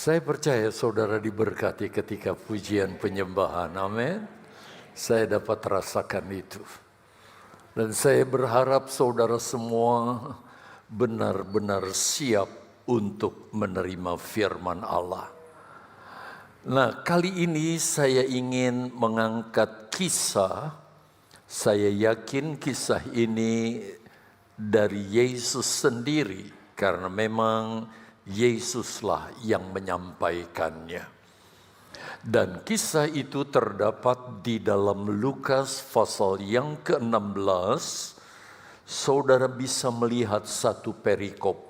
Saya percaya saudara diberkati ketika pujian penyembahan. Amin. Saya dapat rasakan itu. Dan saya berharap saudara semua benar-benar siap untuk menerima firman Allah. Nah, kali ini saya ingin mengangkat kisah. Saya yakin kisah ini dari Yesus sendiri, karena memang Yesuslah yang menyampaikannya. Dan kisah itu terdapat di dalam Lukas pasal yang ke-16. Saudara bisa melihat satu perikop,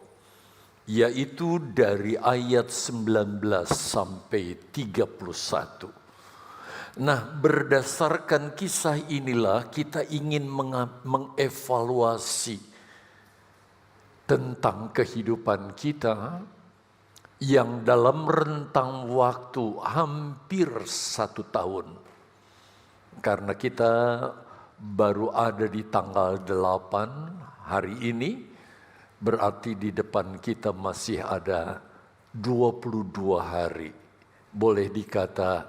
yaitu dari ayat 19 sampai 31. Nah, berdasarkan kisah inilah kita ingin mengevaluasi tentang kehidupan kita yang dalam rentang waktu hampir 1 tahun. Karena kita baru ada di tanggal 8 hari ini, berarti di depan kita masih ada 22 hari. Boleh dikata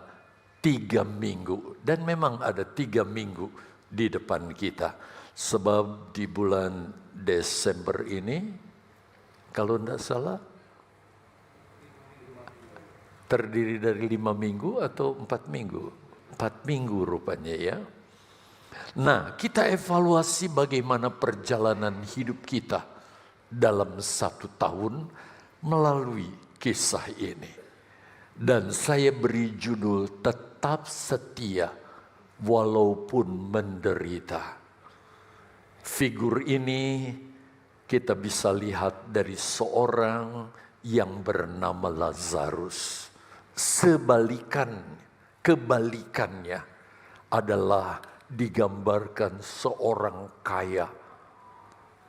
3 minggu. Dan memang ada 3 minggu di depan kita. Sebab di bulan Desember ini, kalau tidak salah, terdiri dari 5 minggu atau 4 minggu. 4 minggu rupanya ya. Nah, kita evaluasi bagaimana perjalanan hidup kita dalam 1 tahun melalui kisah ini. Dan saya beri judul tetap setia walaupun menderita. Figur ini kita bisa lihat dari seorang yang bernama Lazarus. Kebalikannya adalah digambarkan seorang kaya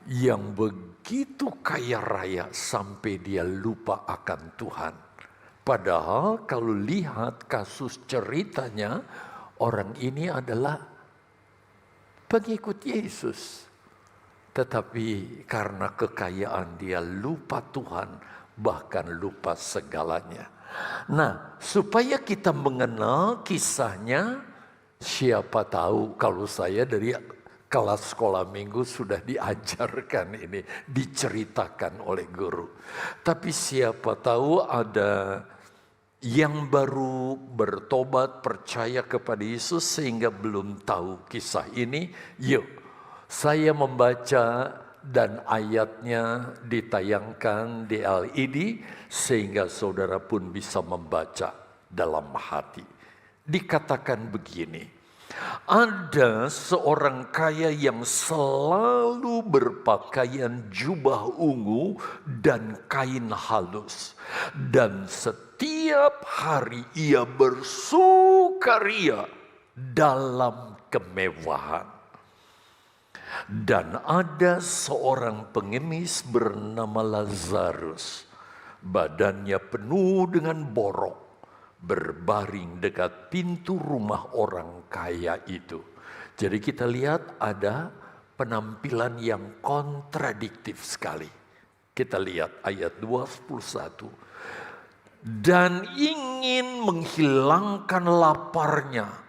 yang begitu kaya raya sampai dia lupa akan Tuhan. Padahal kalau lihat kasus ceritanya, orang ini adalah pengikut Yesus. Tetapi karena kekayaan dia lupa Tuhan, bahkan lupa segalanya. Nah, supaya kita mengenal kisahnya, siapa tahu kalau saya dari kelas sekolah minggu sudah diajarkan ini, diceritakan oleh guru. Tapi siapa tahu ada yang baru bertobat, percaya kepada Yesus sehingga belum tahu kisah ini. Yuk, saya membaca dan ayatnya ditayangkan di LED sehingga saudara pun bisa membaca dalam hati. Dikatakan begini, ada seorang kaya yang selalu berpakaian jubah ungu dan kain halus. Dan setiap hari ia bersukaria dalam kemewahan. Dan ada seorang pengemis bernama Lazarus. Badannya penuh dengan borok, berbaring dekat pintu rumah orang kaya itu. Jadi kita lihat ada penampilan yang kontradiktif sekali. Kita lihat ayat 21. Dan ingin menghilangkan laparnya.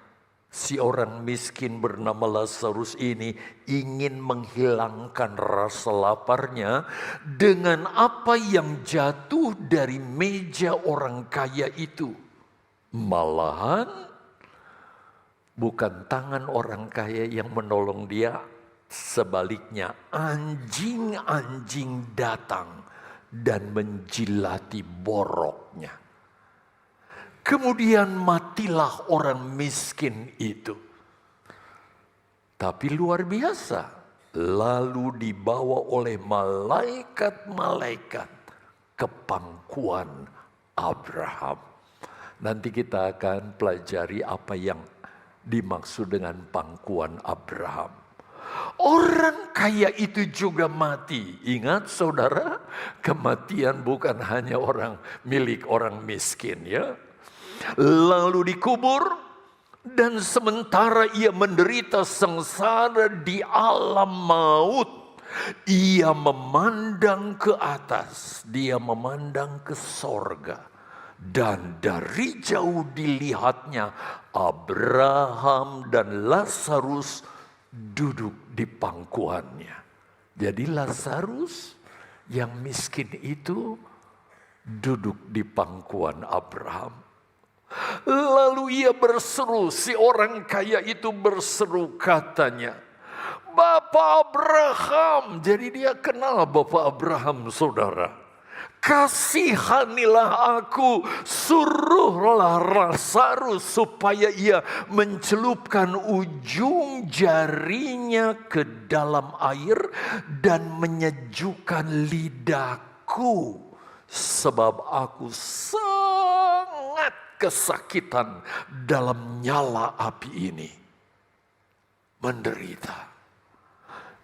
Si orang miskin bernama Lazarus ini ingin menghilangkan rasa laparnya dengan apa yang jatuh dari meja orang kaya itu. Malahan bukan tangan orang kaya yang menolong dia, sebaliknya anjing-anjing datang dan menjilati boroknya. Kemudian matilah orang miskin itu. Tapi luar biasa, lalu dibawa oleh malaikat-malaikat ke pangkuan Abraham. Nanti kita akan pelajari apa yang dimaksud dengan pangkuan Abraham. Orang kaya itu juga mati. Ingat saudara, kematian bukan hanya milik orang miskin ya. Lalu dikubur, dan sementara ia menderita sengsara di alam maut, ia memandang ke atas, dia memandang ke sorga. Dan dari jauh dilihatnya Abraham dan Lazarus duduk di pangkuannya. Jadi Lazarus yang miskin itu duduk di pangkuan Abraham. Lalu ia berseru, si orang kaya itu berseru katanya, Bapak Abraham. Jadi dia kenal Bapak Abraham, saudara. Kasihanilah aku, suruhlah Lazarus supaya ia mencelupkan ujung jarinya ke dalam air dan menyejukkan lidahku, sebab aku sangat kesakitan dalam nyala api ini, menderita.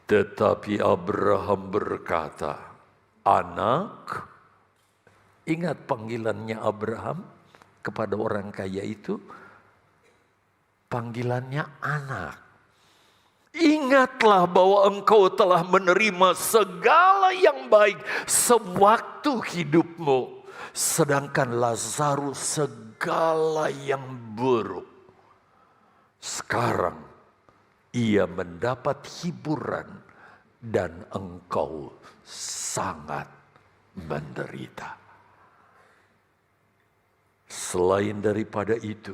Tetapi Abraham berkata, anak. Ingat panggilannya Abraham kepada orang kaya itu, panggilannya anak. Ingatlah bahwa engkau telah menerima segala yang baik sewaktu hidupmu, sedangkan Lazarus segala yang buruk. Sekarang ia mendapat hiburan dan engkau sangat menderita. Selain daripada itu,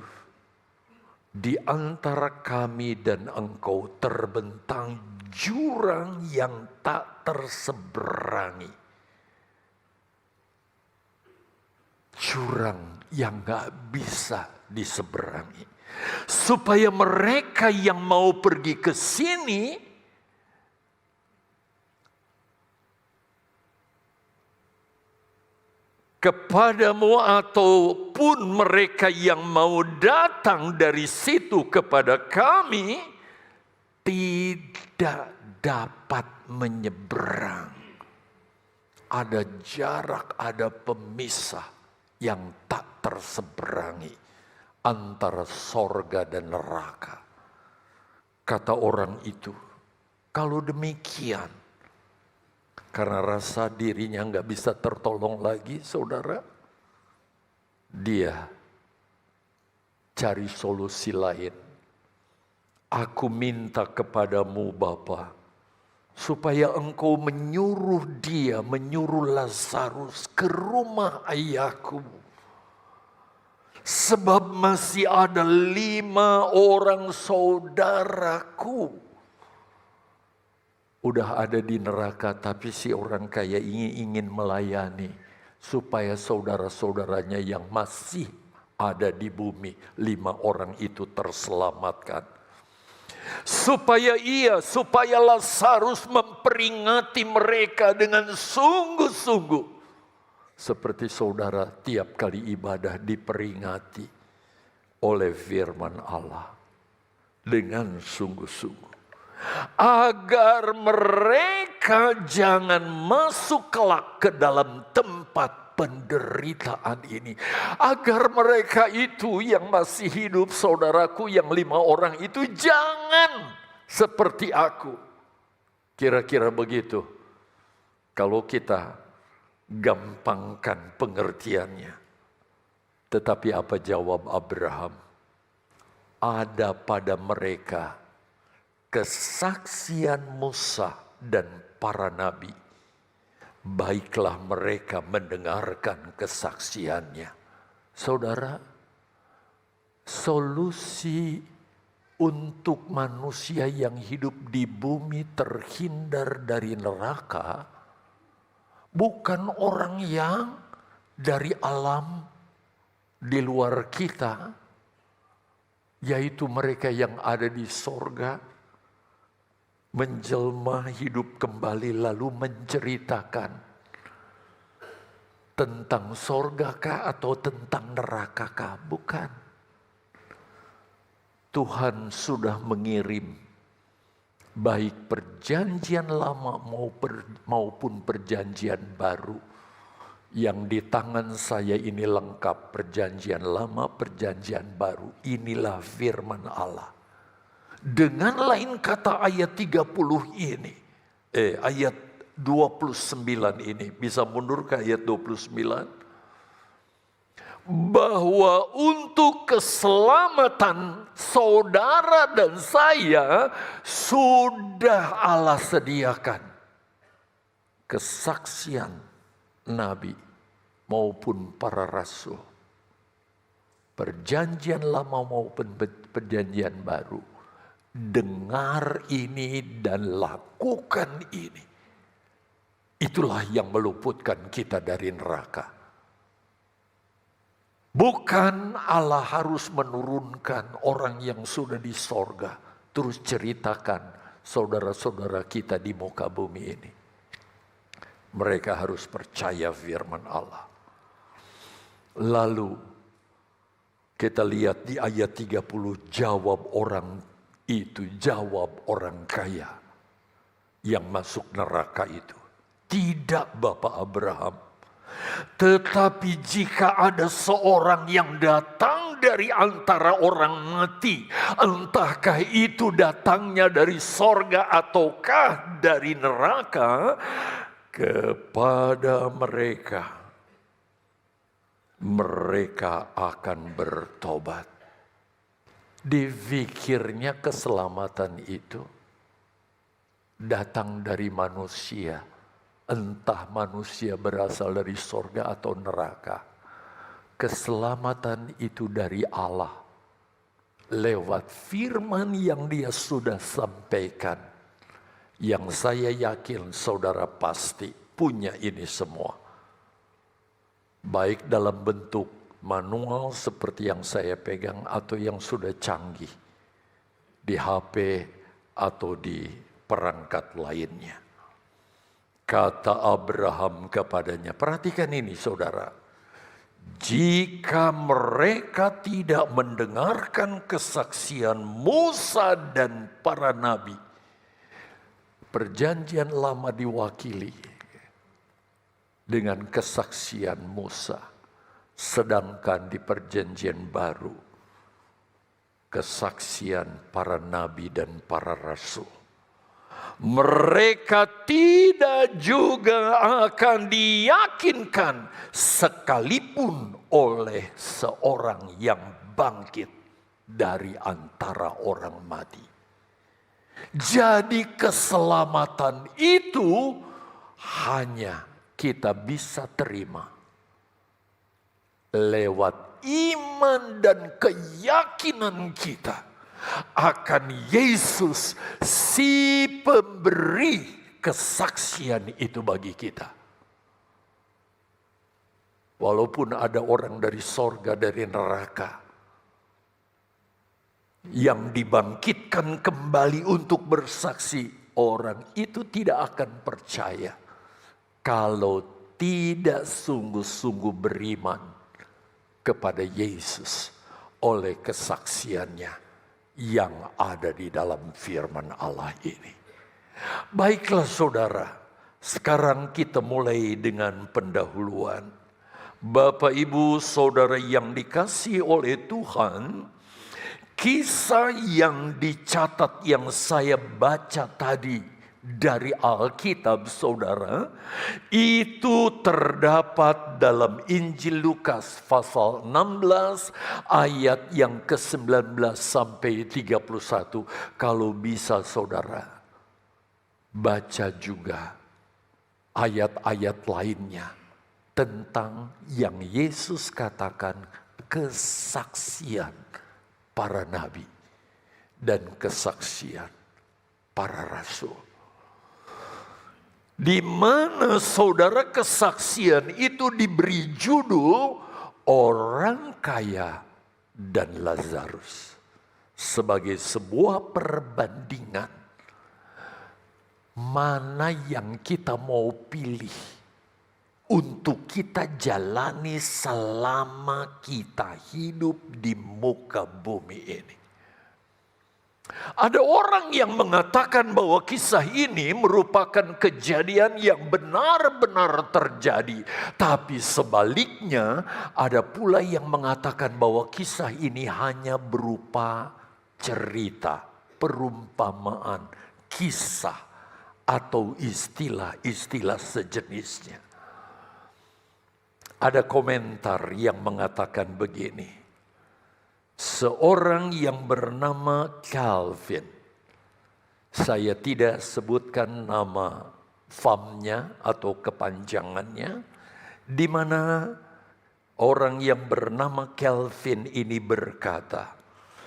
di antara kami dan engkau terbentang jurang yang tak terseberangi. Jurang yang gak bisa diseberangi. Supaya mereka yang mau pergi ke sini kepadamu ataupun mereka yang mau datang dari situ kepada kami tidak dapat menyeberang. Ada jarak, ada pemisah yang tak terseberangi antara sorga dan neraka. Kata orang itu, kalau demikian, karena rasa dirinya nggak bisa tertolong lagi, saudara, dia cari solusi lain. Aku minta kepadamu Bapa, supaya engkau menyuruh Lazarus ke rumah ayahku. Sebab masih ada 5 orang saudaraku. Udah ada di neraka, tapi si orang kaya ingin melayani supaya saudara-saudaranya yang masih ada di bumi, 5 orang itu terselamatkan. Supaya Lazarus memperingati mereka dengan sungguh-sungguh. Seperti saudara tiap kali ibadah diperingati oleh firman Allah dengan sungguh-sungguh. Agar mereka jangan masuk kelak ke dalam tempat penderitaan ini. Agar mereka itu yang masih hidup, saudaraku yang 5 orang itu, jangan seperti aku. Kira-kira begitu. Kalau kita gampangkan pengertiannya. Tetapi apa jawab Abraham? Ada pada mereka kesaksian Musa dan para nabi. Baiklah mereka mendengarkan kesaksiannya. Saudara, solusi untuk manusia yang hidup di bumi terhindar dari neraka bukan orang yang dari alam di luar kita, yaitu mereka yang ada di sorga, menjelma hidup kembali lalu menceritakan tentang sorga kah atau tentang neraka kah? Bukan. Tuhan sudah mengirim baik perjanjian lama maupun perjanjian baru. Yang di tangan saya ini lengkap perjanjian lama, perjanjian baru. Inilah firman Allah. Dengan lain kata ayat 30 ini, ayat 29 ini, bisa mundur ke ayat 29. bahwa untuk keselamatan saudara dan saya sudah Allah sediakan kesaksian nabi maupun para rasul, perjanjian lama maupun perjanjian baru. Dengar ini dan lakukan ini. Itulah yang meluputkan kita dari neraka. Bukan Allah harus menurunkan orang yang sudah di sorga, terus ceritakan saudara-saudara kita di muka bumi ini. Mereka harus percaya firman Allah. Lalu kita lihat di ayat 30, jawab orang kaya yang masuk neraka itu. Tidak Bapak Abraham. Tetapi jika ada seorang yang datang dari antara orang mati, entahkah itu datangnya dari sorga ataukah dari neraka, kepada mereka akan bertobat. Dipikirnya keselamatan itu datang dari manusia. Entah manusia berasal dari sorga atau neraka. Keselamatan itu dari Allah. Lewat firman yang Dia sudah sampaikan. Yang saya yakin saudara pasti punya ini semua. Baik dalam bentuk manual seperti yang saya pegang atau yang sudah canggih. Di HP atau di perangkat lainnya. Kata Abraham kepadanya, perhatikan ini saudara. Jika mereka tidak mendengarkan kesaksian Musa dan para nabi. Perjanjian lama diwakili dengan kesaksian Musa. Sedangkan di perjanjian baru, kesaksian para nabi dan para rasul. Mereka tidak juga akan diyakinkan sekalipun oleh seorang yang bangkit dari antara orang mati. Jadi keselamatan itu hanya kita bisa terima lewat iman dan keyakinan kita akan Yesus, si pemberi kesaksian itu bagi kita. Walaupun ada orang dari sorga, dari neraka, yang dibangkitkan kembali untuk bersaksi, orang itu tidak akan percaya kalau tidak sungguh-sungguh beriman kepada Yesus oleh kesaksiannya yang ada di dalam firman Allah ini. Baiklah saudara, sekarang kita mulai dengan pendahuluan. Bapak Ibu Saudara yang dikasihi oleh Tuhan, kisah yang dicatat yang saya baca tadi dari Alkitab saudara, itu terdapat dalam Injil Lukas pasal 16 ayat yang ke-19 sampai 31. Kalau bisa saudara, baca juga ayat-ayat lainnya tentang yang Yesus katakan kesaksian para nabi dan kesaksian para rasul. Di mana saudara kesaksian itu diberi judul orang kaya dan Lazarus. Sebagai sebuah perbandingan. Mana yang kita mau pilih untuk kita jalani selama kita hidup di muka bumi ini. Ada orang yang mengatakan bahwa kisah ini merupakan kejadian yang benar-benar terjadi. Tapi sebaliknya ada pula yang mengatakan bahwa kisah ini hanya berupa cerita, perumpamaan, kisah, atau istilah-istilah sejenisnya. Ada komentar yang mengatakan begini. Seorang yang bernama Calvin, saya tidak sebutkan nama famnya atau kepanjangannya, di mana orang yang bernama Calvin ini berkata,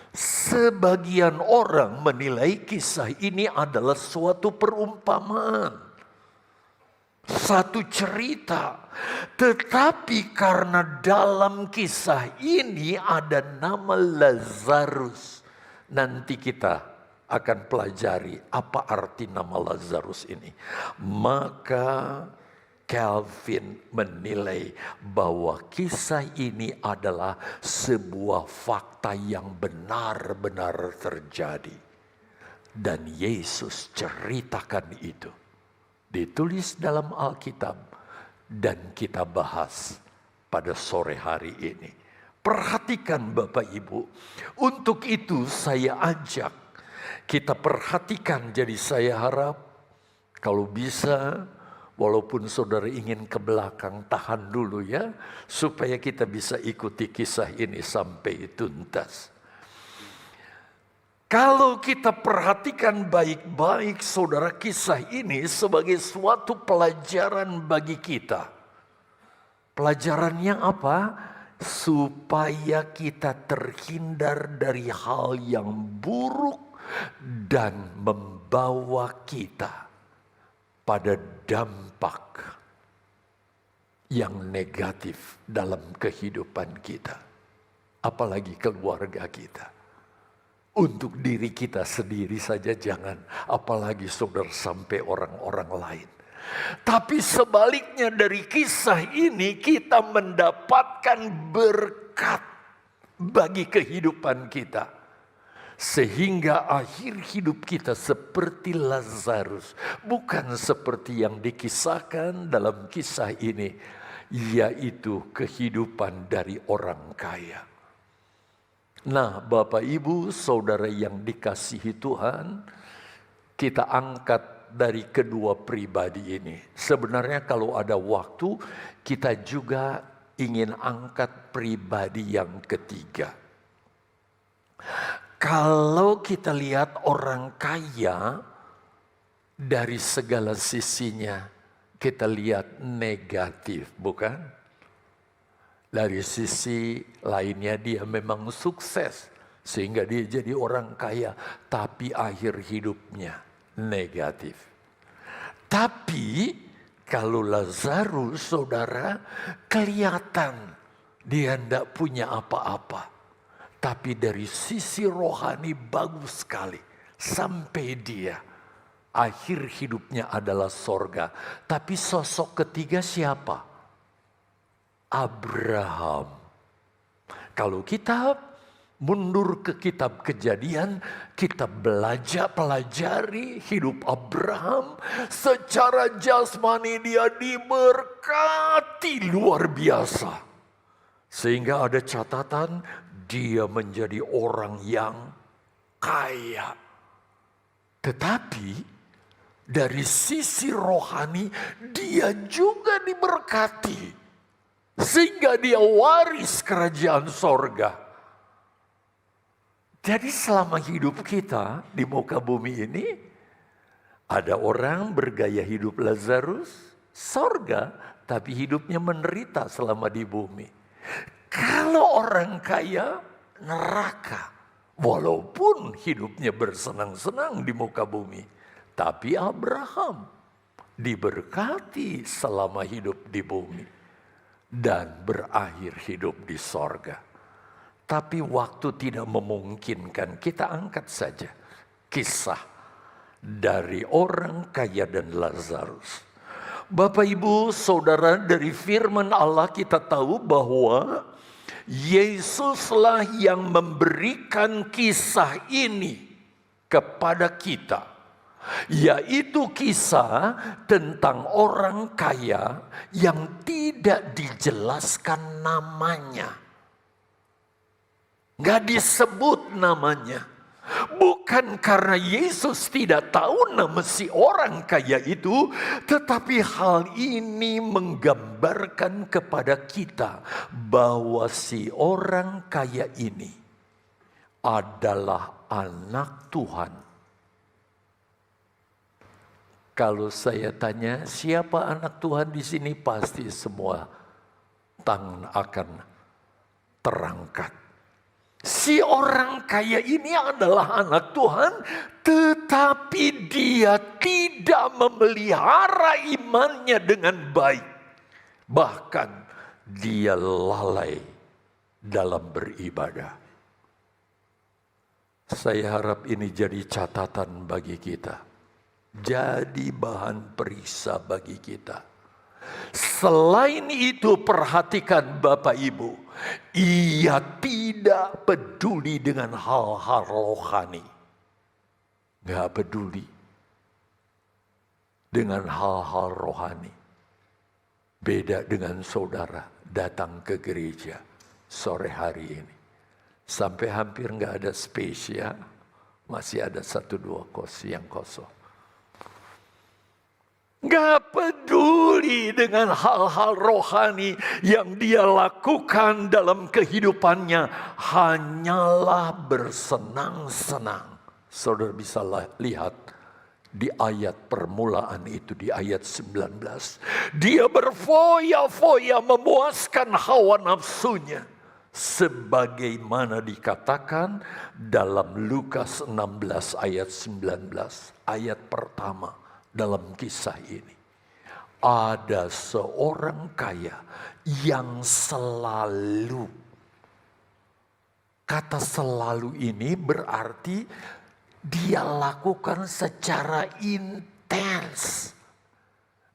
sebagian orang menilai kisah ini adalah suatu perumpamaan, satu cerita. Tetapi karena dalam kisah ini ada nama Lazarus, nanti kita akan pelajari apa arti nama Lazarus ini. Maka Calvin menilai bahwa kisah ini adalah sebuah fakta yang benar-benar terjadi. Dan Yesus ceritakan itu. Ditulis dalam Alkitab dan kita bahas pada sore hari ini. Perhatikan Bapak Ibu, untuk itu saya ajak kita perhatikan. Jadi saya harap kalau bisa, walaupun saudara ingin ke belakang, tahan dulu ya, supaya kita bisa ikuti kisah ini sampai tuntas. Kalau kita perhatikan baik-baik saudara, kisah ini sebagai suatu pelajaran bagi kita. Pelajarannya apa? Supaya kita terhindar dari hal yang buruk dan membawa kita pada dampak yang negatif dalam kehidupan kita. Apalagi keluarga kita. Untuk diri kita sendiri saja jangan, apalagi saudara sampai orang-orang lain. Tapi sebaliknya dari kisah ini kita mendapatkan berkat bagi kehidupan kita. Sehingga akhir hidup kita seperti Lazarus. Bukan seperti yang dikisahkan dalam kisah ini, yaitu kehidupan dari orang kaya. Nah, Bapak Ibu, saudara yang dikasihi Tuhan, kita angkat dari kedua pribadi ini. Sebenarnya kalau ada waktu, kita juga ingin angkat pribadi yang ketiga. Kalau kita lihat orang kaya, dari segala sisinya kita lihat negatif, bukan? Dari sisi lainnya dia memang sukses sehingga dia jadi orang kaya, tapi akhir hidupnya negatif. Tapi kalau Lazarus saudara, kelihatan dia tidak punya apa-apa, tapi dari sisi rohani bagus sekali. Sampai dia akhir hidupnya adalah sorga. Tapi sosok ketiga siapa? Abraham. Kalau kita mundur ke kitab Kejadian, kita pelajari hidup Abraham. Secara jasmani dia diberkati luar biasa. Sehingga ada catatan dia menjadi orang yang kaya. Tetapi dari sisi rohani dia juga diberkati. Sehingga dia waris kerajaan sorga. Jadi selama hidup kita di muka bumi ini, ada orang bergaya hidup Lazarus, sorga, tapi hidupnya menderita selama di bumi. Kalau orang kaya, neraka. Walaupun hidupnya bersenang-senang di muka bumi. Tapi Abraham diberkati selama hidup di bumi. Dan berakhir hidup di sorga. Tapi waktu tidak memungkinkan, kita angkat saja kisah dari orang kaya dan Lazarus. Bapak Ibu Saudara, dari firman Allah kita tahu bahwa Yesuslah yang memberikan kisah ini kepada kita. Yaitu kisah tentang orang kaya yang tidak dijelaskan namanya. Gak disebut namanya. Bukan karena Yesus tidak tahu nama si orang kaya itu, tetapi hal ini menggambarkan kepada kita bahwa si orang kaya ini adalah anak Tuhan. Kalau saya tanya, siapa anak Tuhan di sini? Pasti semua tangan akan terangkat. Si orang kaya ini adalah anak Tuhan, tetapi dia tidak memelihara imannya dengan baik. Bahkan dia lalai dalam beribadah. Saya harap ini jadi catatan bagi kita. Jadi bahan periksa bagi kita. Selain itu, perhatikan Bapak Ibu, ia tidak peduli dengan hal-hal rohani. Gak peduli dengan hal-hal rohani. Beda dengan saudara datang ke gereja sore hari ini. Sampai hampir gak ada space ya. Masih ada 1-2 kursi yang kosong. Gak peduli dengan hal-hal rohani yang dia lakukan dalam kehidupannya. Hanyalah bersenang-senang. Saudara bisa lihat di ayat permulaan itu, di ayat 19. Dia berfoya-foya memuaskan hawa nafsunya. Sebagaimana dikatakan dalam Lukas 16 ayat 19. Ayat pertama. Dalam kisah ini, ada seorang kaya yang selalu, kata selalu ini berarti dia lakukan secara intens.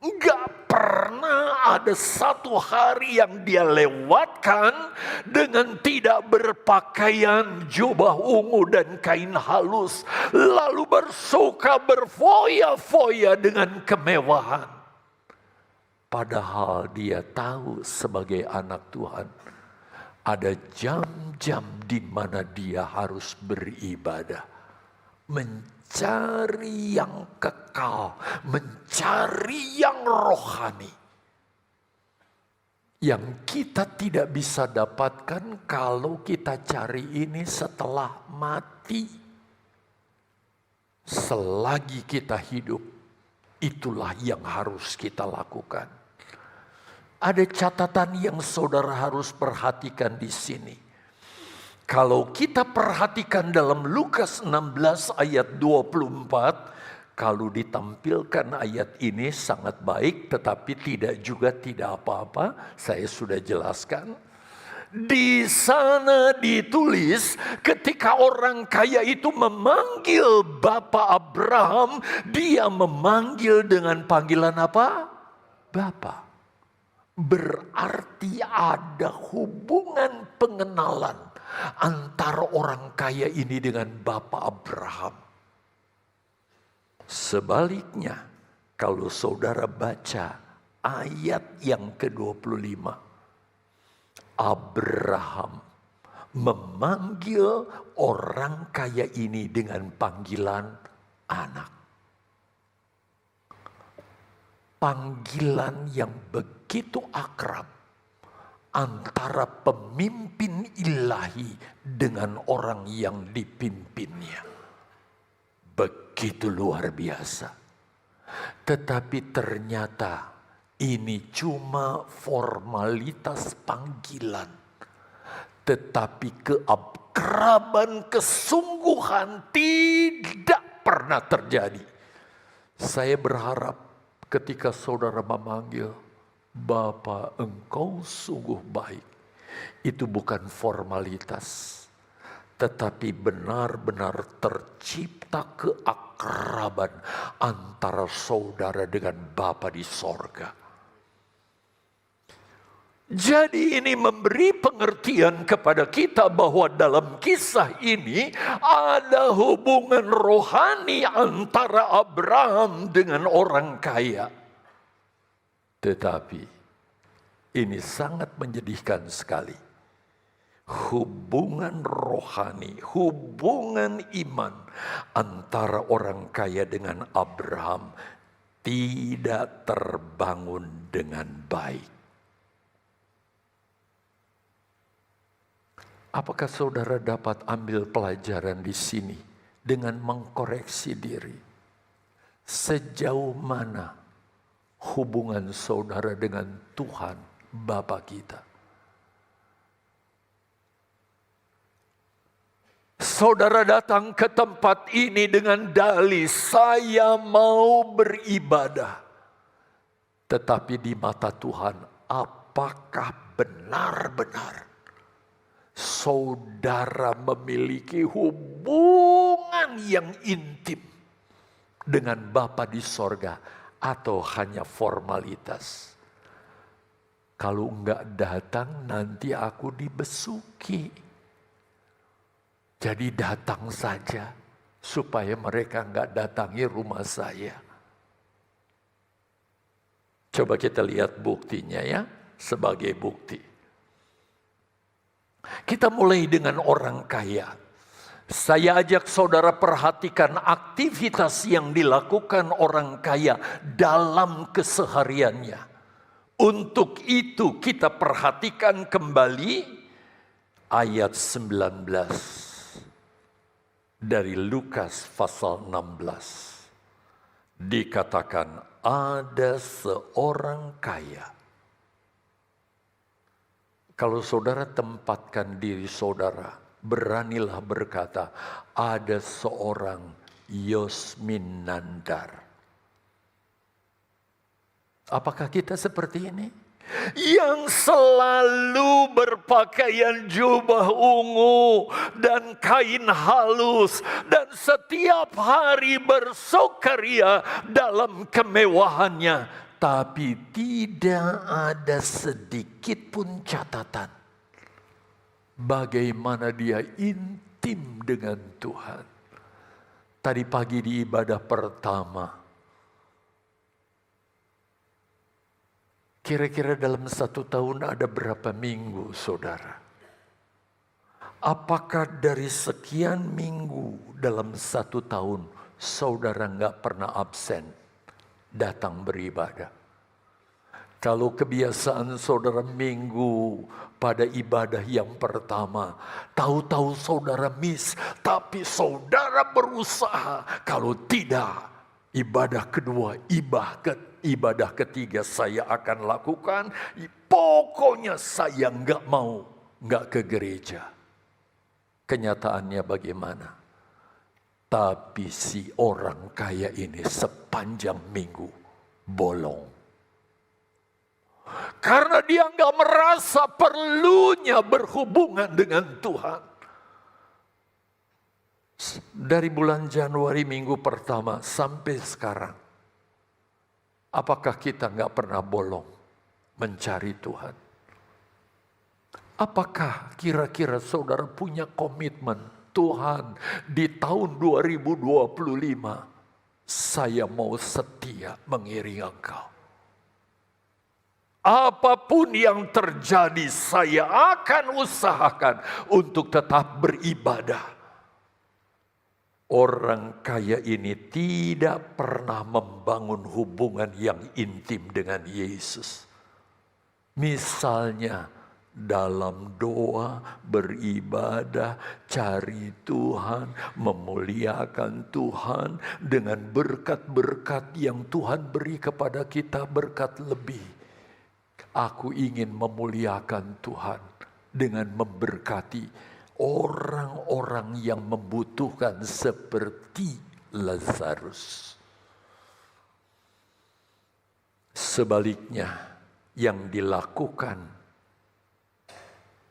Enggak pernah ada satu hari yang dia lewatkan dengan tidak berpakaian jubah ungu dan kain halus. Lalu bersuka berfoya-foya dengan kemewahan. Padahal dia tahu sebagai anak Tuhan, ada jam-jam di mana dia harus beribadah. Mencari yang kekal, mencari yang rohani. Yang kita tidak bisa dapatkan kalau kita cari ini setelah mati. Selagi kita hidup, itulah yang harus kita lakukan. Ada catatan yang saudara harus perhatikan di sini. Kalau kita perhatikan dalam Lukas 16 ayat 24, kalau ditampilkan ayat ini sangat baik, tetapi tidak apa-apa, saya sudah jelaskan. Di sana ditulis ketika orang kaya itu memanggil Bapak Abraham, dia memanggil dengan panggilan apa? Bapak. Berarti ada hubungan pengenalan antara orang kaya ini dengan Bapak Abraham. Sebaliknya, kalau saudara baca ayat yang ke-25, Abraham memanggil orang kaya ini dengan panggilan anak. Panggilan yang begitu akrab antara pemimpin ilahi dengan orang yang dipimpinnya. Begitu luar biasa. Tetapi ternyata ini cuma formalitas panggilan. Tetapi keakraban, kesungguhan tidak pernah terjadi. Saya berharap ketika saudara memanggil, Bapa, engkau sungguh baik. Itu bukan formalitas. Tetapi benar-benar tercipta keakraban antara saudara dengan Bapa di sorga. Jadi ini memberi pengertian kepada kita bahwa dalam kisah ini ada hubungan rohani antara Abraham dengan orang kaya. Tetapi ini sangat menyedihkan sekali. hubungan rohani, hubungan iman antara orang kaya dengan Abraham tidak terbangun dengan baik. Apakah saudara dapat ambil pelajaran di sini dengan mengkoreksi diri? Sejauh mana hubungan saudara dengan Tuhan Bapa kita? Saudara datang ke tempat ini dengan dalih, saya mau beribadah. Tetapi di mata Tuhan, apakah benar-benar saudara memiliki hubungan yang intim dengan Bapa di sorga, atau hanya formalitas? Kalau enggak datang, nanti aku dibesuki. Jadi datang saja, supaya mereka enggak datangi rumah saya. Coba kita lihat buktinya ya, sebagai bukti. Kita mulai dengan orang kaya. Saya ajak saudara perhatikan aktivitas yang dilakukan orang kaya dalam kesehariannya. Untuk itu kita perhatikan kembali ayat 19 dari Lukas pasal 16. Dikatakan ada seorang kaya. Kalau saudara tempatkan diri saudara, beranilah berkata, ada seorang Yosmin Nandar. Apakah kita seperti ini? Yang selalu berpakaian jubah ungu dan kain halus, dan setiap hari bersukaria dalam kemewahannya, tapi tidak ada sedikit pun catatan bagaimana dia intim dengan Tuhan. Tadi pagi di ibadah pertama, kira-kira dalam 1 tahun ada berapa minggu, saudara? Apakah dari sekian minggu dalam 1 tahun, saudara nggak pernah absen datang beribadah? Kalau kebiasaan saudara minggu pada ibadah yang pertama, tahu-tahu saudara miss, tapi saudara berusaha. Kalau tidak, ibadah kedua, ibadah ketiga saya akan lakukan. Pokoknya saya nggak mau nggak ke gereja. Kenyataannya bagaimana? Tapi si orang kaya ini sepanjang minggu bolong. Karena dia nggak merasa perlunya berhubungan dengan Tuhan. Dari bulan Januari minggu pertama sampai sekarang, apakah kita nggak pernah bolong mencari Tuhan? Apakah kira-kira saudara punya komitmen, Tuhan di tahun 2025 saya mau setia mengiringi Engkau. Apapun yang terjadi saya akan usahakan untuk tetap beribadah. Orang kaya ini tidak pernah membangun hubungan yang intim dengan Yesus. Misalnya dalam doa, beribadah, cari Tuhan, memuliakan Tuhan dengan berkat-berkat yang Tuhan beri kepada kita, berkat lebih. Aku ingin memuliakan Tuhan dengan memberkati orang-orang yang membutuhkan seperti Lazarus. Sebaliknya, yang dilakukan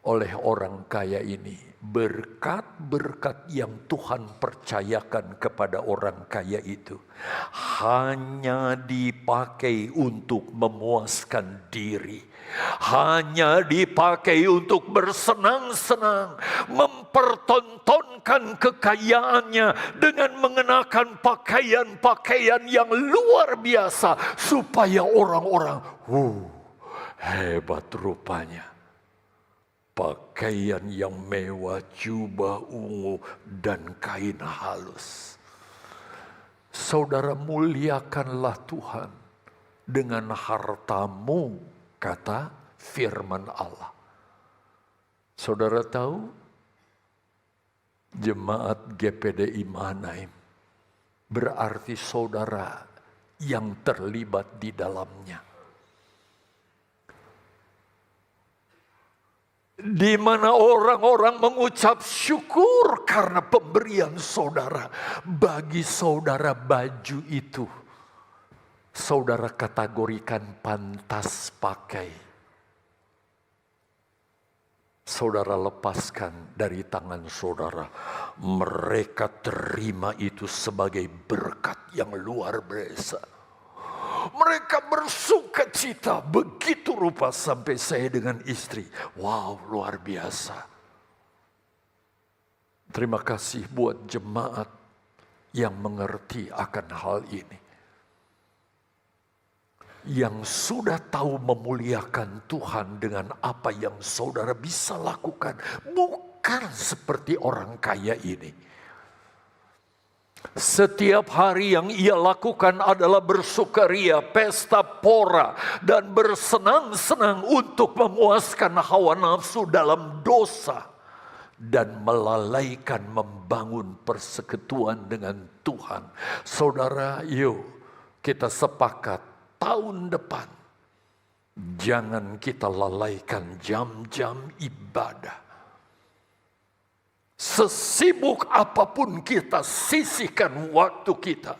oleh orang kaya ini, berkat-berkat yang Tuhan percayakan kepada orang kaya itu hanya dipakai untuk memuaskan diri, hanya dipakai untuk bersenang-senang, mempertontonkan kekayaannya dengan mengenakan pakaian-pakaian yang luar biasa supaya orang-orang, hebat rupanya. pakaian yang mewah, jubah ungu, dan kain halus. Saudara, muliakanlah Tuhan dengan hartamu, kata firman Allah. Saudara tahu, jemaat GPDI Mahanaim berarti saudara yang terlibat di dalamnya. Di mana orang-orang mengucap syukur karena pemberian saudara. Bagi saudara, baju itu saudara kategorikan pantas pakai. Saudara lepaskan dari tangan saudara. Mereka terima itu sebagai berkat yang luar biasa. Mereka bersuka cita begitu rupa sampai saya dengan istri. Wow, luar biasa. Terima kasih buat jemaat yang mengerti akan hal ini. Yang sudah tahu memuliakan Tuhan dengan apa yang saudara bisa lakukan. Bukan seperti orang kaya ini. Setiap hari yang ia lakukan adalah bersukaria, pesta pora, dan bersenang-senang untuk memuaskan hawa nafsu dalam dosa. Dan melalaikan membangun persekutuan dengan Tuhan. Saudara, yuk kita sepakat. Tahun depan, jangan kita lalaikan jam-jam ibadah. Sesibuk apapun kita sisihkan waktu kita.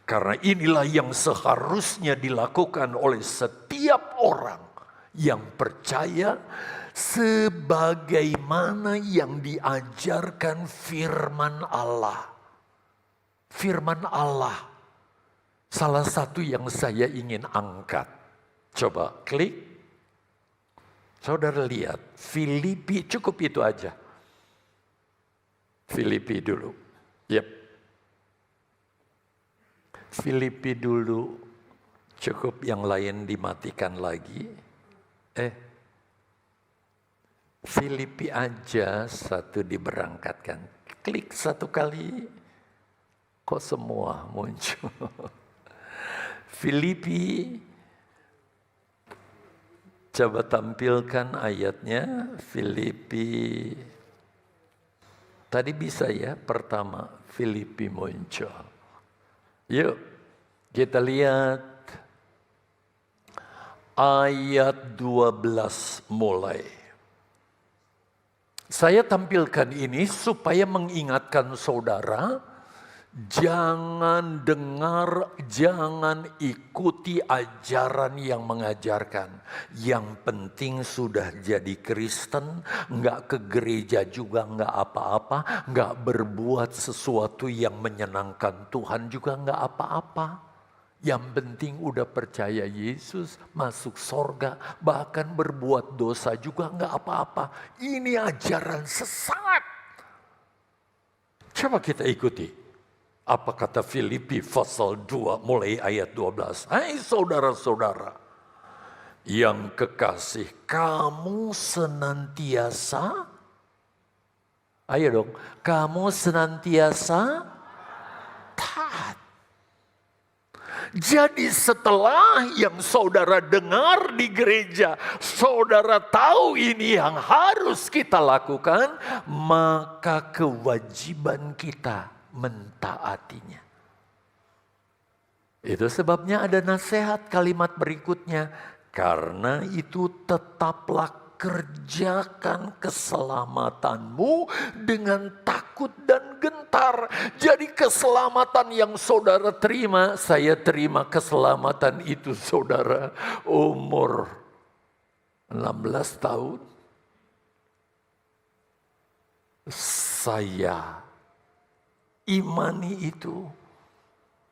Karena inilah yang seharusnya dilakukan oleh setiap orang yang percaya sebagaimana yang diajarkan firman Allah. Firman Allah. Salah satu yang saya ingin angkat. Coba klik. Saudara lihat. Filipi, cukup itu aja. Filipi dulu. Yep. Filipi dulu. Cukup yang lain dimatikan lagi. Filipi aja satu diberangkatkan. Klik satu kali. Kok semua muncul? Filipi, coba tampilkan ayatnya. Filipi, tadi bisa ya pertama Filipi muncul. Yuk kita lihat ayat 12 mulai. Saya tampilkan ini supaya mengingatkan saudara. Jangan dengar, jangan ikuti ajaran yang mengajarkan. Yang penting sudah jadi Kristen, nggak ke gereja juga nggak apa-apa, nggak berbuat sesuatu yang menyenangkan Tuhan juga nggak apa-apa. Yang penting udah percaya Yesus, masuk sorga, bahkan berbuat dosa juga nggak apa-apa. Ini ajaran sesat. Coba kita ikuti. Apa kata Filipi pasal 2 mulai ayat 12. Hai saudara-saudara yang kekasih, kamu senantiasa, ayo dong, kamu senantiasa taat. Jadi setelah yang saudara dengar di gereja, saudara tahu ini yang harus kita lakukan, maka kewajiban kita mentaatinya. Itu sebabnya ada nasihat kalimat berikutnya. Karena itu tetaplah kerjakan keselamatanmu dengan takut dan gentar. Jadi keselamatan yang saudara terima, saya terima keselamatan itu saudara umur 16 tahun. Saya imani itu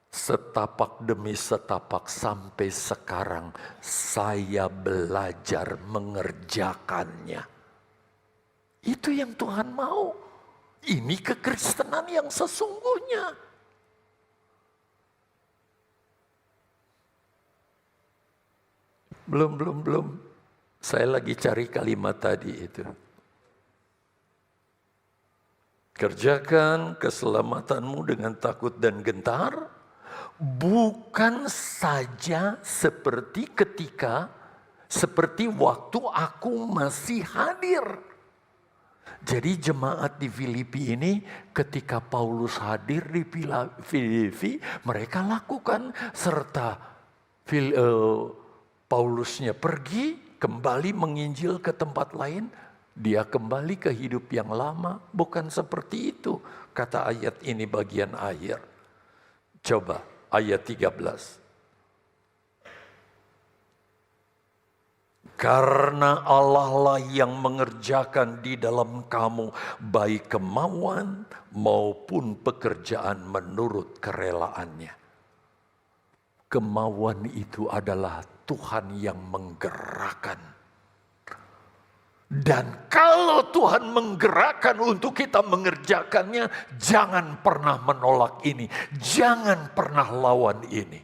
setapak demi setapak sampai sekarang saya belajar mengerjakannya. Itu yang Tuhan mau. Ini kekristenan yang sesungguhnya. Belum. Saya lagi cari kalimat tadi itu. Kerjakan keselamatanmu dengan takut dan gentar, bukan saja seperti waktu aku masih hadir. Jadi jemaat di Filipi ini ketika Paulus hadir di Filipi, mereka lakukan serta Paulusnya pergi kembali menginjil ke tempat lain, dia kembali ke hidup yang lama. Bukan seperti itu kata ayat ini bagian akhir. Coba ayat 13. Karena Allah lah yang mengerjakan di dalam kamu baik kemauan maupun pekerjaan menurut kerelaannya. Kemauan itu adalah Tuhan yang menggerakkan. Dan kalau Tuhan menggerakkan untuk kita mengerjakannya, jangan pernah menolak ini. Jangan pernah lawan ini.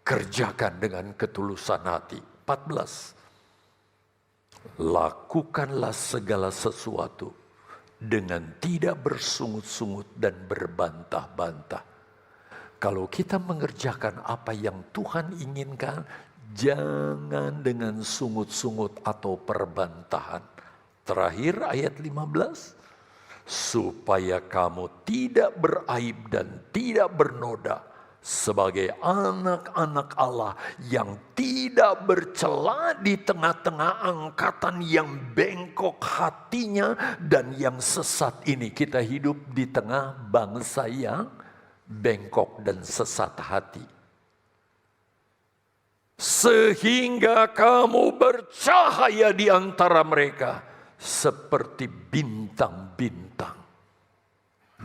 Kerjakan dengan ketulusan hati. 14. Lakukanlah segala sesuatu dengan tidak bersungut-sungut dan berbantah-bantah. Kalau kita mengerjakan apa yang Tuhan inginkan, jangan dengan sungut-sungut atau perbantahan. Terakhir ayat 15. Supaya kamu tidak beraib dan tidak bernoda, sebagai anak-anak Allah yang tidak bercela di tengah-tengah angkatan yang bengkok hatinya dan yang sesat ini. Kita hidup di tengah bangsa yang bengkok dan sesat hati. Sehingga kamu bercahaya di antara mereka seperti bintang-bintang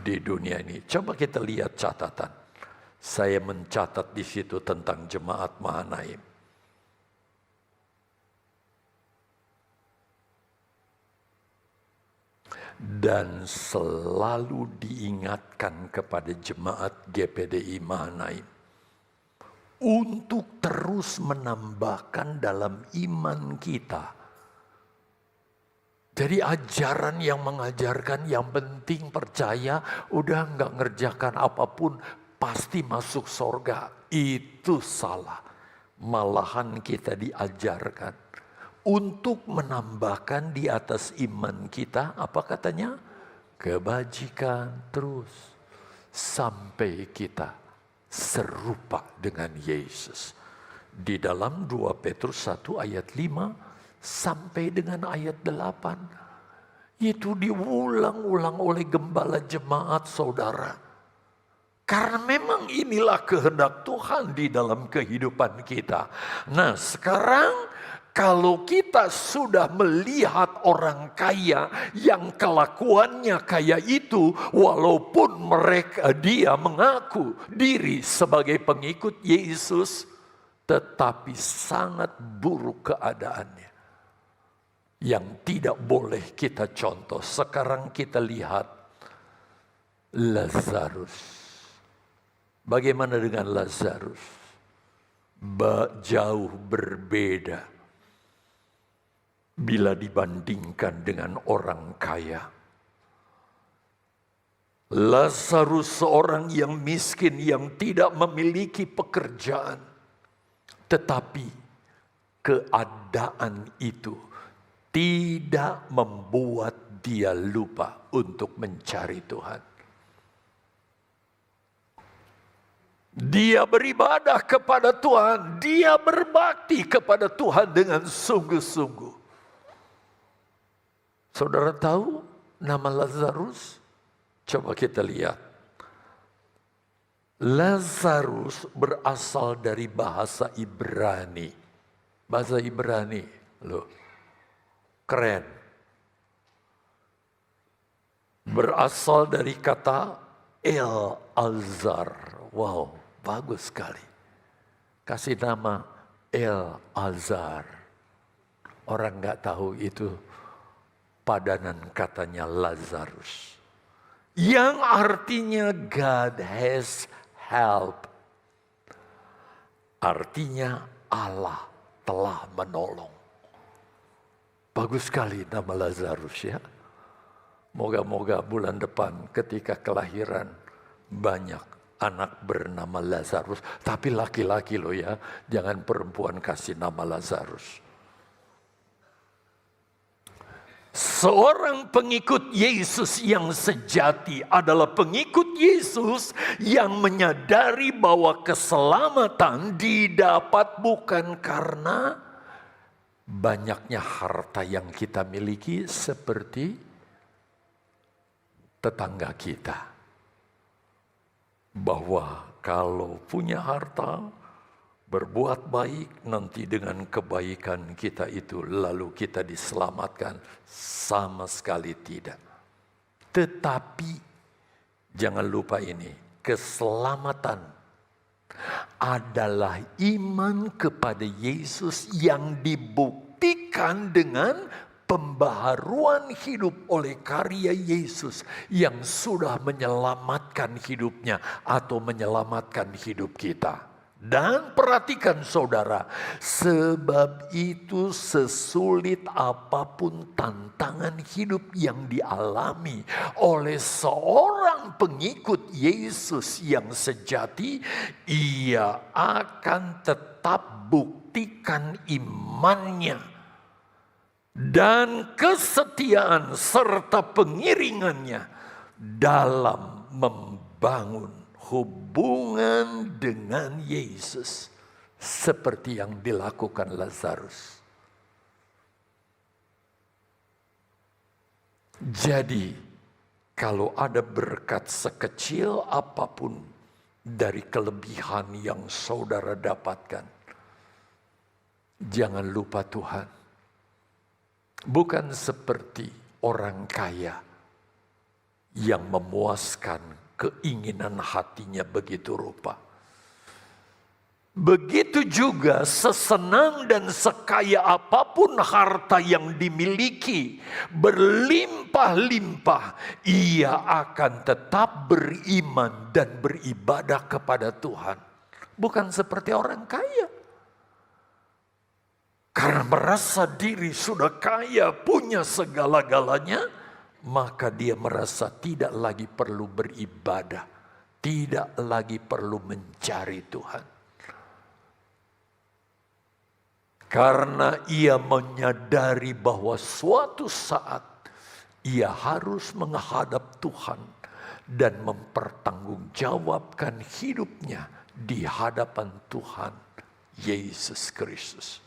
di dunia ini. Coba kita lihat catatan. Saya mencatat di situ tentang jemaat Mahanaim. Dan selalu diingatkan kepada jemaat GPDI Mahanaim untuk terus menambahkan dalam iman kita. Jadi ajaran yang mengajarkan yang penting percaya, udah nggak ngerjakan apapun, pasti masuk sorga. Itu salah. Malahan kita diajarkan untuk menambahkan di atas iman kita, apa katanya? Kebajikan terus. Sampai kita serupa dengan Yesus. Di dalam 2 Petrus 1 ayat 5 sampai dengan ayat 8. Itu diulang-ulang oleh gembala jemaat saudara. Karena memang inilah kehendak Tuhan di dalam kehidupan kita. Nah sekarang kalau kita sudah melihat orang kaya yang kelakuannya kaya itu, walaupun dia mengaku diri sebagai pengikut Yesus, tetapi sangat buruk keadaannya. Yang tidak boleh kita contoh. Sekarang kita lihat Lazarus. Bagaimana dengan Lazarus? Jauh berbeda bila dibandingkan dengan orang kaya. Lazarus seorang yang miskin yang tidak memiliki pekerjaan. Tetapi keadaan itu tidak membuat dia lupa untuk mencari Tuhan. Dia beribadah kepada Tuhan, dia berbakti kepada Tuhan dengan sungguh-sungguh. Saudara tahu nama Lazarus? Coba kita lihat. Lazarus berasal dari bahasa Ibrani. Bahasa Ibrani, loh, keren. Berasal dari kata El-Azar. Wow, bagus sekali. Kasih nama El-Azar. Orang nggak tahu itu padanan katanya Lazarus. Yang artinya God has help. Artinya Allah telah menolong. Bagus sekali nama Lazarus ya. Moga-moga bulan depan ketika kelahiran banyak anak bernama Lazarus. Tapi laki-laki loh ya, jangan perempuan kasih nama Lazarus. Seorang pengikut Yesus yang sejati adalah pengikut Yesus yang menyadari bahwa keselamatan didapat bukan karena banyaknya harta yang kita miliki seperti tetangga kita. Bahwa kalau punya harta, berbuat baik, nanti dengan kebaikan kita itu lalu kita diselamatkan. Sama sekali tidak. Tetapi jangan lupa ini, keselamatan adalah iman kepada Yesus yang dibuktikan dengan pembaharuan hidup oleh karya Yesus yang sudah menyelamatkan hidupnya atau menyelamatkan hidup kita. Dan perhatikan saudara, sebab itu sesulit apapun tantangan hidup yang dialami oleh seorang pengikut Yesus yang sejati, ia akan tetap buktikan imannya dan kesetiaan serta pengiringannya dalam membangun hubungan dengan Yesus seperti yang dilakukan Lazarus. Jadi, kalau ada berkat sekecil apapun dari kelebihan yang saudara dapatkan, jangan lupa Tuhan. Bukan seperti orang kaya yang memuaskan keinginan hatinya begitu rupa. Begitu juga sesenang dan sekaya apapun harta yang dimiliki, berlimpah-limpah, ia akan tetap beriman dan beribadah kepada Tuhan. Bukan seperti orang kaya. Karena merasa diri sudah kaya, punya segala-galanya, maka dia merasa tidak lagi perlu beribadah, tidak lagi perlu mencari Tuhan. Karena ia menyadari bahwa suatu saat ia harus menghadap Tuhan dan mempertanggungjawabkan hidupnya di hadapan Tuhan Yesus Kristus.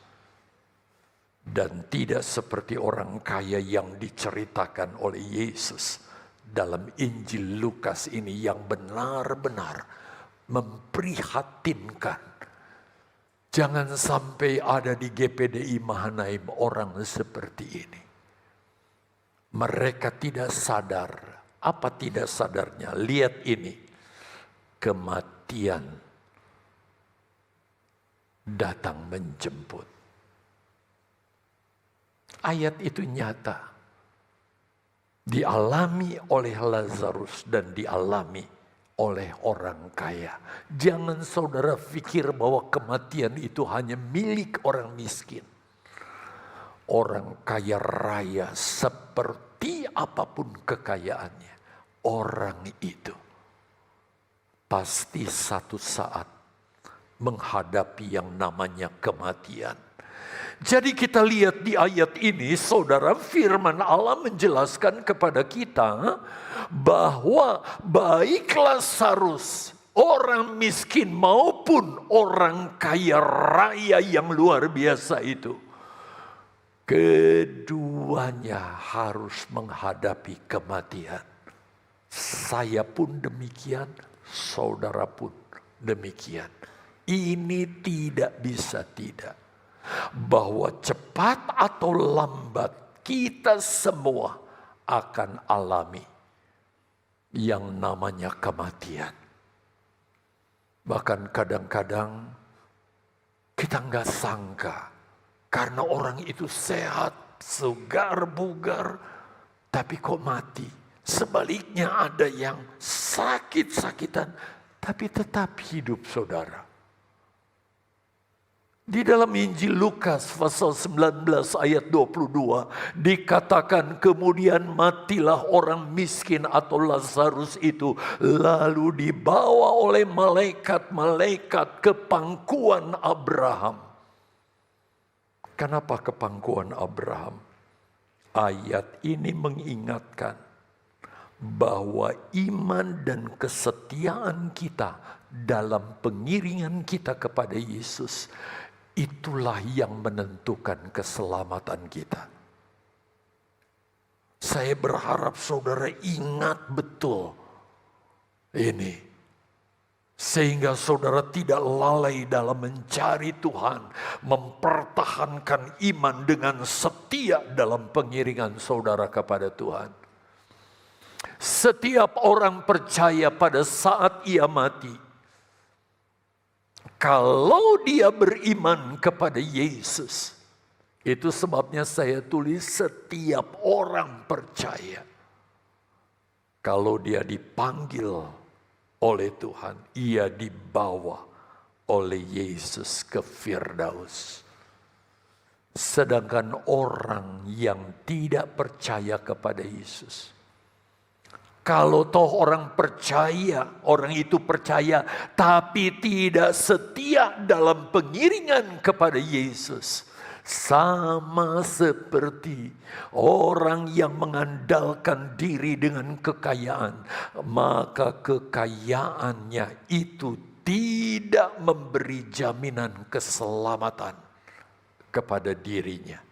Dan tidak seperti orang kaya yang diceritakan oleh Yesus dalam Injil Lukas ini yang benar-benar memprihatinkan. Jangan sampai ada di GPDI Mahanaim orang seperti ini. Mereka tidak sadar. Apa tidak sadarnya? Lihat ini. Kematian datang menjemput. Ayat itu nyata. Dialami oleh Lazarus dan dialami oleh orang kaya. Jangan saudara pikir bahwa kematian itu hanya milik orang miskin. Orang kaya raya seperti apapun kekayaannya. Orang itu pasti satu saat menghadapi yang namanya kematian. Jadi kita lihat di ayat ini, saudara, firman Allah menjelaskan kepada kita bahwa baik Lazarus, orang miskin maupun orang kaya raya yang luar biasa itu, keduanya harus menghadapi kematian. Saya pun demikian, saudara pun demikian. Ini tidak bisa tidak. Bahwa cepat atau lambat kita semua akan alami yang namanya kematian. Bahkan kadang-kadang kita nggak sangka karena orang itu sehat, segar, bugar, tapi kok mati. Sebaliknya ada yang sakit-sakitan, tapi tetap hidup saudara. Di dalam Injil Lukas pasal 19 ayat 22 dikatakan kemudian matilah orang miskin atau Lazarus itu, lalu dibawa oleh malaikat-malaikat ke pangkuan Abraham. Kenapa ke pangkuan Abraham? Ayat ini mengingatkan bahwa iman dan kesetiaan kita dalam pengiringan kita kepada Yesus, itulah yang menentukan keselamatan kita. Saya berharap saudara ingat betul ini, sehingga saudara tidak lalai dalam mencari Tuhan, mempertahankan iman dengan setia dalam pengiringan saudara kepada Tuhan. Setiap orang percaya pada saat ia mati, kalau dia beriman kepada Yesus, itu sebabnya saya tulis setiap orang percaya. Kalau dia dipanggil oleh Tuhan, ia dibawa oleh Yesus ke Firdaus. Sedangkan orang yang tidak percaya kepada Yesus, kalau toh orang percaya, orang itu percaya, tapi tidak setia dalam pengiringan kepada Yesus, sama seperti orang yang mengandalkan diri dengan kekayaan, maka kekayaannya itu tidak memberi jaminan keselamatan kepada dirinya.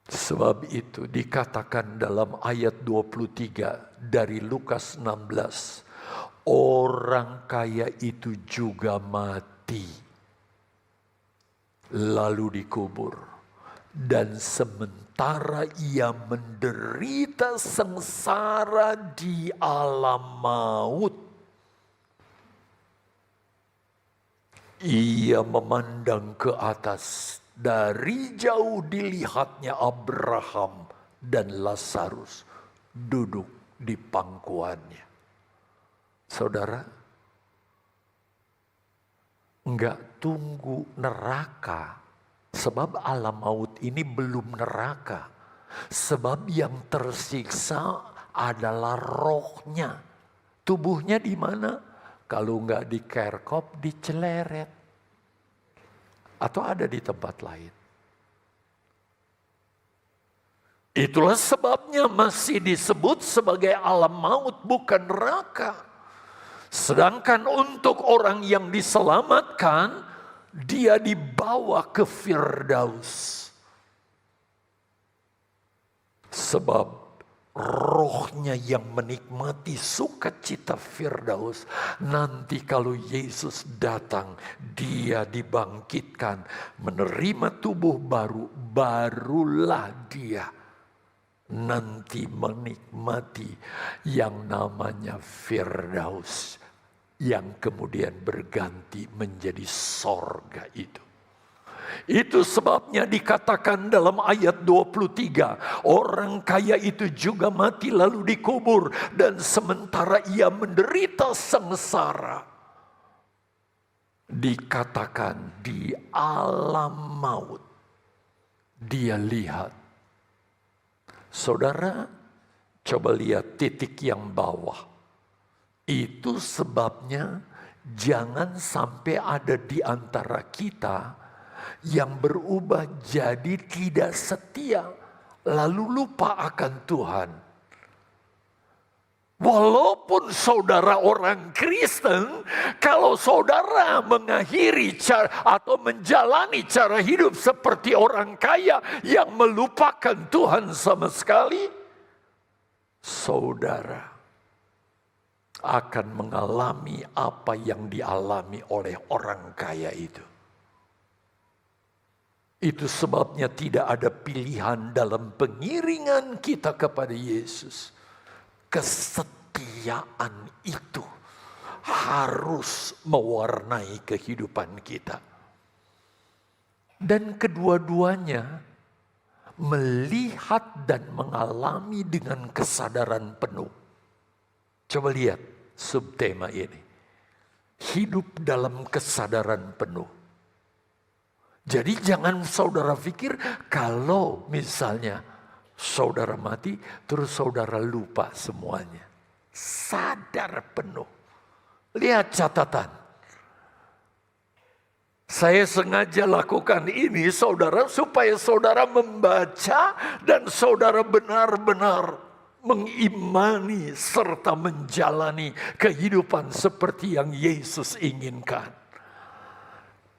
Sebab itu dikatakan dalam ayat 23 dari Lukas 16, orang kaya itu juga mati, lalu dikubur, dan sementara ia menderita sengsara di alam maut, ia memandang ke atas. Dari jauh dilihatnya Abraham dan Lazarus duduk di pangkuannya. Saudara, enggak tunggu neraka, sebab alam maut ini belum neraka. Sebab yang tersiksa adalah rohnya. Tubuhnya di mana? Kalau enggak di kerkop, di celeret. Atau ada di tempat lain. Itulah sebabnya masih disebut sebagai alam maut, bukan neraka. Sedangkan untuk orang yang diselamatkan, dia dibawa ke Firdaus. Sebab rohnya yang menikmati sukacita Firdaus, nanti kalau Yesus datang, dia dibangkitkan, menerima tubuh baru, barulah dia nanti menikmati yang namanya Firdaus, yang kemudian berganti menjadi sorga itu. Itu sebabnya dikatakan dalam ayat 23, orang kaya itu juga mati lalu dikubur, dan sementara ia menderita sengsara. Dikatakan di alam maut, dia lihat. Saudara, coba lihat titik yang bawah. Itu sebabnya jangan sampai ada di antara kita yang berubah jadi tidak setia, lalu lupa akan Tuhan. Walaupun saudara orang Kristen, kalau saudara mengakhiri atau menjalani cara hidup seperti orang kaya yang melupakan Tuhan sama sekali, saudara akan mengalami apa yang dialami oleh orang kaya itu. Itu sebabnya tidak ada pilihan dalam pengiringan kita kepada Yesus. Kesetiaan itu harus mewarnai kehidupan kita. Dan kedua-duanya melihat dan mengalami dengan kesadaran penuh. Coba lihat subtema ini. hidup dalam kesadaran penuh. Jadi jangan saudara pikir kalau misalnya saudara mati terus saudara lupa semuanya. Sadar penuh. Lihat catatan. Saya sengaja lakukan ini saudara supaya saudara membaca dan saudara benar-benar mengimani serta menjalani kehidupan seperti yang Yesus inginkan.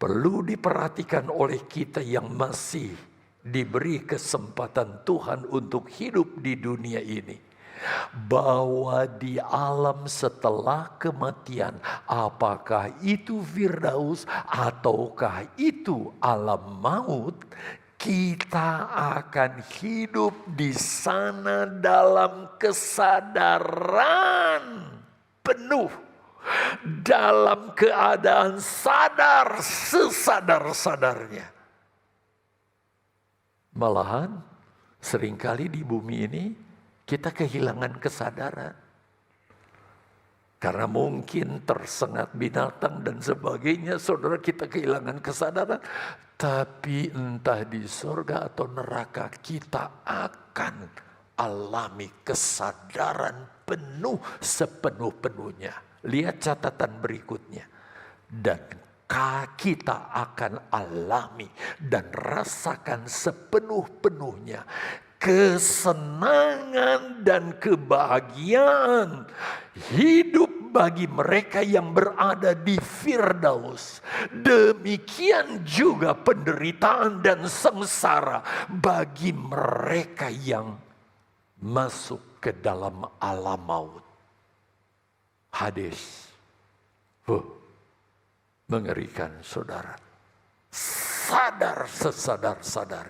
Perlu diperhatikan oleh kita yang masih diberi kesempatan Tuhan untuk hidup di dunia ini. Bahwa di alam setelah kematian, apakah itu Firdaus ataukah itu alam maut, kita akan hidup di sana dalam kesadaran penuh. Dalam keadaan sadar sesadar-sadarnya. Malahan seringkali di bumi ini kita kehilangan kesadaran. Karena mungkin tersengat binatang dan sebagainya, saudara, kita kehilangan kesadaran. Tapi entah di surga atau neraka kita akan alami kesadaran penuh sepenuh-penuhnya. Lihat catatan berikutnya. Dan kita akan alami dan rasakan sepenuh-penuhnya kesenangan dan kebahagiaan hidup bagi mereka yang berada di Firdaus. Demikian juga penderitaan dan sengsara bagi mereka yang masuk ke dalam alam maut. Hadis. Mengerikan saudara. Sadar sesadar-sadar.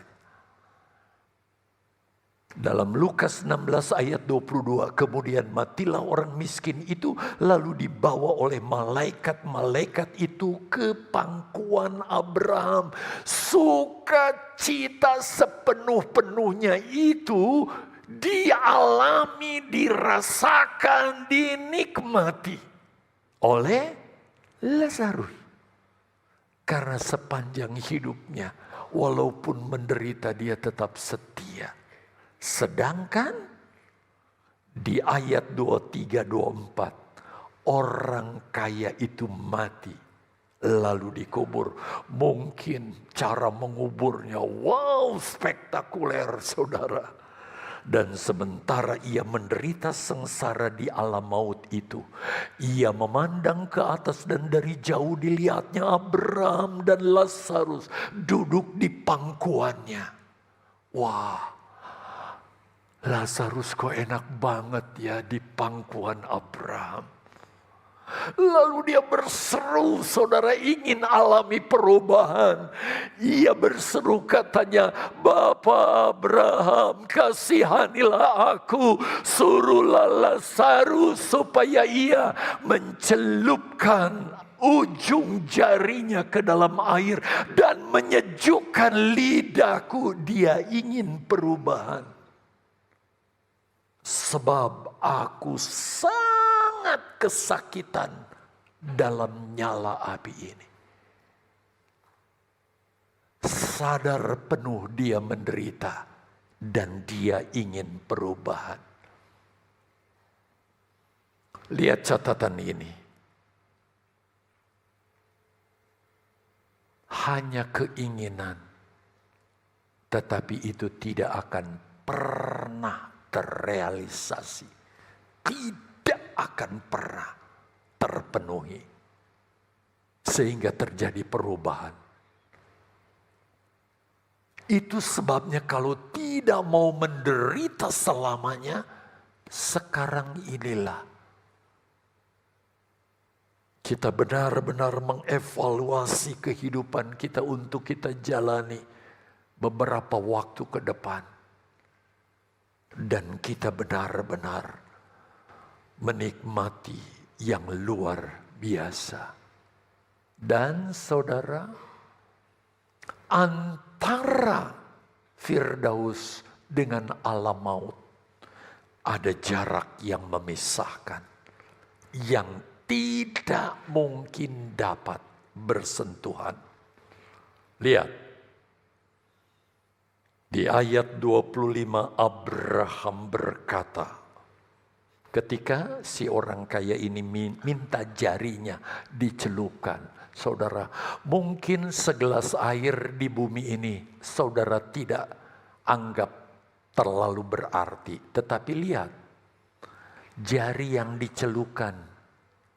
Dalam Lukas 16 ayat 22, kemudian matilah orang miskin itu, lalu dibawa oleh malaikat-malaikat itu ke pangkuan Abraham. Sukacita sepenuh-penuhnya itu dialami, dirasakan, dinikmati oleh Lazarus. Karena sepanjang hidupnya, walaupun menderita, dia tetap setia. Sedangkan di ayat 23-24, orang kaya itu mati lalu dikubur. Mungkin cara menguburnya wow, spektakuler saudara. Dan sementara ia menderita sengsara di alam maut itu, ia memandang ke atas dan dari jauh dilihatnya Abraham dan Lazarus duduk di pangkuannya. Wah, Lazarus kok enak banget ya di pangkuan Abraham. Lalu dia berseru, saudara, ingin alami perubahan. Ia berseru, katanya, Bapa Abraham, kasihanilah aku, suruhlah Lazarus supaya ia mencelupkan ujung jarinya ke dalam air dan menyejukkan lidahku. Dia ingin perubahan. Sebab aku sangat kesakitan dalam nyala api ini. Sadar penuh dia menderita dan dia ingin perubahan. Lihat catatan ini. Hanya keinginan, tetapi itu tidak akan pernah terrealisasi, tidak akan pernah terpenuhi, sehingga terjadi perubahan. Itu sebabnya kalau tidak mau menderita selamanya, sekarang inilah kita benar-benar mengevaluasi kehidupan kita untuk kita jalani beberapa waktu ke depan. Dan kita benar-benar menikmati yang luar biasa. Dan saudara, antara Firdaus dengan alam maut ada jarak yang memisahkan. Yang tidak mungkin dapat bersentuhan. Lihat, di ayat 25 Abraham berkata, ketika si orang kaya ini minta jarinya dicelupkan. Saudara, mungkin segelas air di bumi ini saudara tidak anggap terlalu berarti. Tetapi lihat, jari yang dicelupkan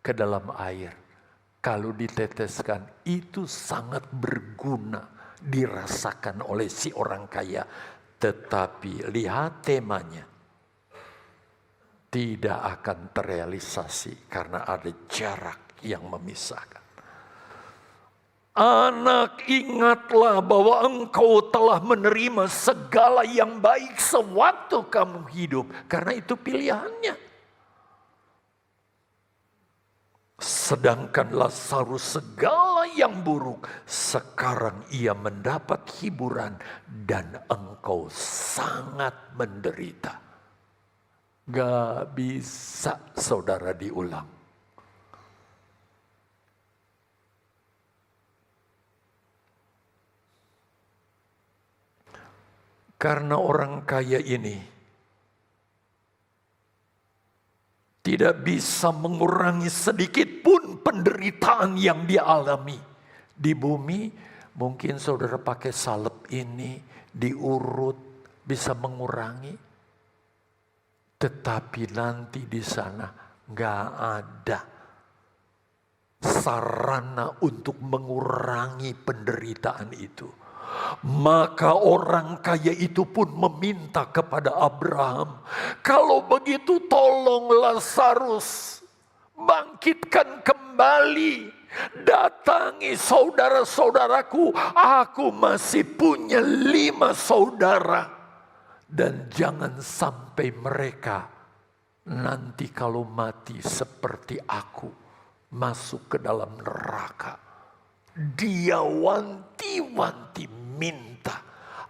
ke dalam air, kalau diteteskan itu sangat berguna dirasakan oleh si orang kaya. Tetapi lihat temanya, tidak akan terrealisasi karena ada jarak yang memisahkan. Anak, ingatlah bahwa engkau telah menerima segala yang baik sewaktu kamu hidup. Karena itu pilihannya. Sedangkan Lazarus segala yang buruk, sekarang ia mendapat hiburan dan engkau sangat menderita. Gak bisa saudara diulang. Karena orang kaya ini tidak bisa mengurangi sedikit pun penderitaan yang dia alami. Di bumi mungkin saudara pakai salep ini, diurut, bisa mengurangi. Tetapi nanti di sana gak ada sarana untuk mengurangi penderitaan itu. Maka orang kaya itu pun meminta kepada Abraham, kalau begitu tolong Lazarus bangkitkan kembali, datangi saudara-saudaraku, aku masih punya 5 saudara. Dan jangan sampai mereka nanti kalau mati seperti aku masuk ke dalam neraka. Dia wanti-wanti minta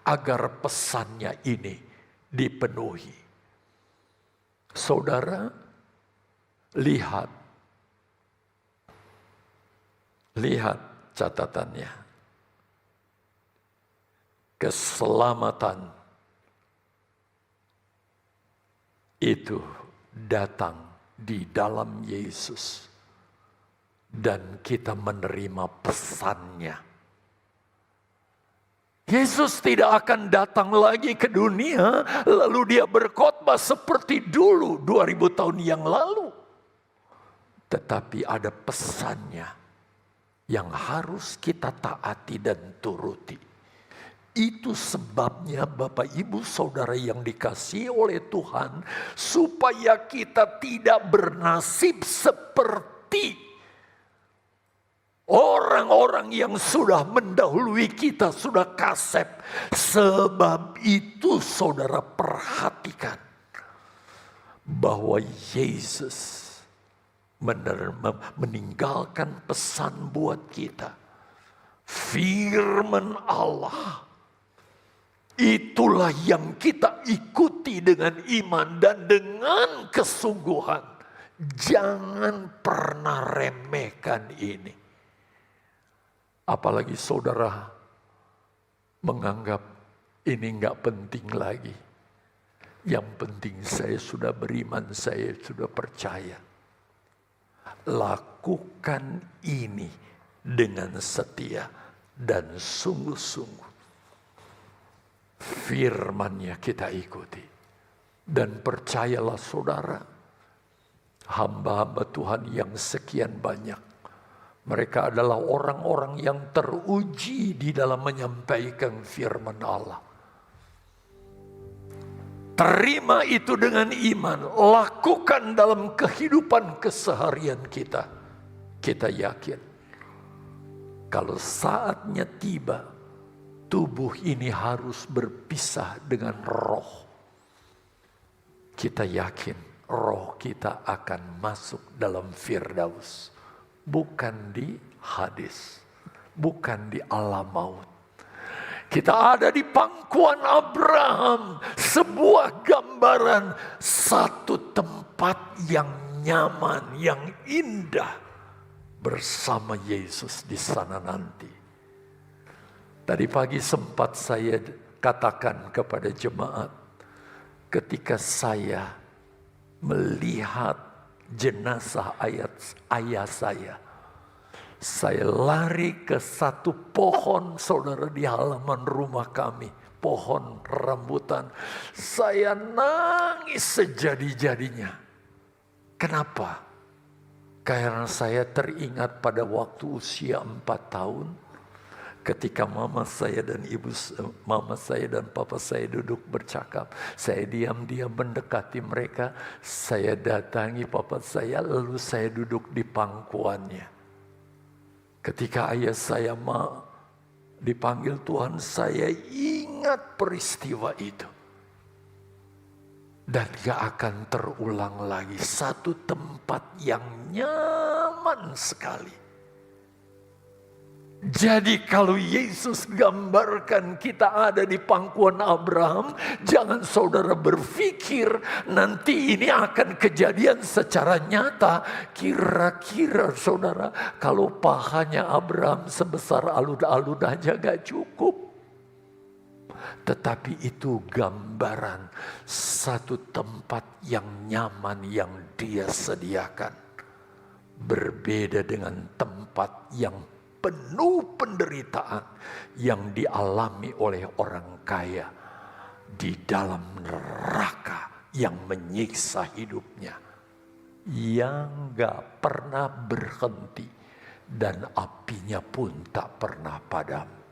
agar pesannya ini dipenuhi. Saudara, lihat catatannya. Keselamatan itu datang di dalam Yesus. Dan kita menerima pesannya. Yesus tidak akan datang lagi ke dunia lalu dia berkhotbah seperti dulu 2000 tahun yang lalu. Tetapi ada pesannya yang harus kita taati dan turuti. Itu sebabnya Bapak Ibu Saudara yang dikasihi oleh Tuhan, supaya kita tidak bernasib seperti orang-orang yang sudah mendahului kita, sudah kasep. Sebab itu saudara perhatikan bahwa Yesus meninggalkan pesan buat kita. Firman Allah, itulah yang kita ikuti dengan iman dan dengan kesungguhan. Jangan pernah remehkan ini. Apalagi saudara menganggap ini enggak penting lagi. Yang penting saya sudah beriman, saya sudah percaya. Lakukan ini dengan setia dan sungguh-sungguh. Firman-Nya kita ikuti. Dan percayalah saudara, hamba-hamba Tuhan yang sekian banyak, mereka adalah orang-orang yang teruji di dalam menyampaikan firman Allah. Terima itu dengan iman, lakukan dalam kehidupan keseharian kita. Kita yakin, kalau saatnya tiba, tubuh ini harus berpisah dengan roh. Kita yakin roh kita akan masuk dalam Firdaus. Bukan di Hades, bukan di alam maut. Kita ada di pangkuan Abraham, sebuah gambaran satu tempat yang nyaman, yang indah bersama Yesus di sana nanti. Tadi pagi sempat saya katakan kepada jemaat, ketika saya melihat jenazah ayah saya lari ke satu pohon, saudara, di halaman rumah kami, pohon rambutan. Saya nangis sejadi-jadinya. Kenapa? Karena saya teringat pada waktu usia 4 tahun, ketika mama saya dan papa saya duduk bercakap, saya diam-diam mendekati mereka, saya datangi papa saya, lalu saya duduk di pangkuannya. Ketika ayah saya dipanggil Tuhan, saya ingat peristiwa itu. Dan gak akan terulang lagi. Satu tempat yang nyaman sekali. Jadi kalau Yesus gambarkan kita ada di pangkuan Abraham, jangan saudara berpikir nanti ini akan kejadian secara nyata. Kira-kira saudara, kalau pahanya Abraham sebesar alun-alun aja gak cukup. Tetapi itu gambaran satu tempat yang nyaman yang Dia sediakan. Berbeda dengan tempat yang penuh penderitaan yang dialami oleh orang kaya di dalam neraka yang menyiksa hidupnya, yang gak pernah berhenti dan apinya pun tak pernah padam.